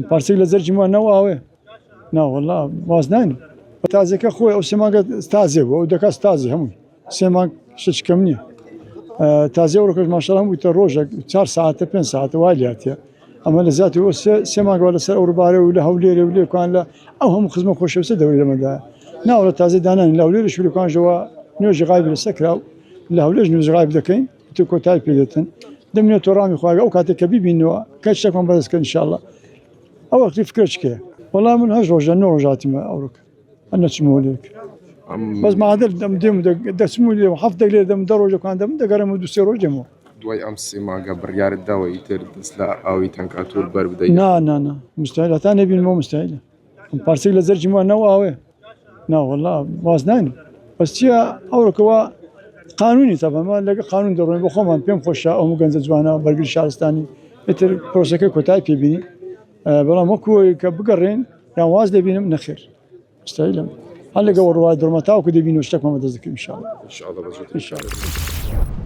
پارچەی لە زەرجی وان نەواوێ نا والله باز ناین تازەکە خۆی ئەو سێ مانگە تازێ بوو ئەو دەکات تازی هەمووی سێ مانگ شت کەم نییە تازە ئەوڕۆکەش ماشەڵڵا هەمووی تە ڕۆژێک 4 ساعتە 5 ساعتە وای لاتیە ئەمە لە زیاتی ئەو سێ مانگەوە لەسەر ئەوروبارە و لە هەولێرە و لێکوان لە ئەو هەموو خزمە خۆشەویستە دەوری لەمەدایە ناوەڵە تازە دانانی لە هەولێرە شولەکانژەوە نوێژی غایب لەسەر کراو لە هەولێرش نوێژی غایب دەکەین تو کۆتای پێدێتن دەمێت تۆ ڕامی خواگە ئەو کاتێک کە بیبینەوە کە شتێکمان بەدەستکە ئینشاءڵڵا ئەو وەختی فکرە چکەیە وەڵام من 8 ڕۆژە 9 ڕۆژاتیمە ئەوڕۆکە ئەنە چمەوە لێک بەس مادر دەم دەچمو لێ هەفتێک لێ دەم 10 ڕۆژەکان دەم دەگەڕێم و 2-3 ڕۆژ دەمەوە دوای ئەم سێ مانگە بڕیارت داوە ئیتر دەست لە ئاوی تەنکاتور بەر بدەیت نا مستحیل هەتا نەبینمەوە مستحیلە پارچەی لە زەرجی وان نەواوێ نا والله باز ناین بەس چییە ئەوڕۆکەوە قانونی تەبەمە لەگە قانون دەڕۆین بۆ خۆمان پێم خۆشە ئەو گەنجە جوانە بەرگری شارستانی ئیتر پرۆسەکە کۆتای پێبینی بەڵام وەکوی کە بگەڕێن یان واز دەبینم نەخێر مستحیلم هەر لەگە ڕوای دڕمە تاوکو دەبینەوە شتێکمان بەدەست دەکەین ئینشاءڵڵا ئینشاءڵڵا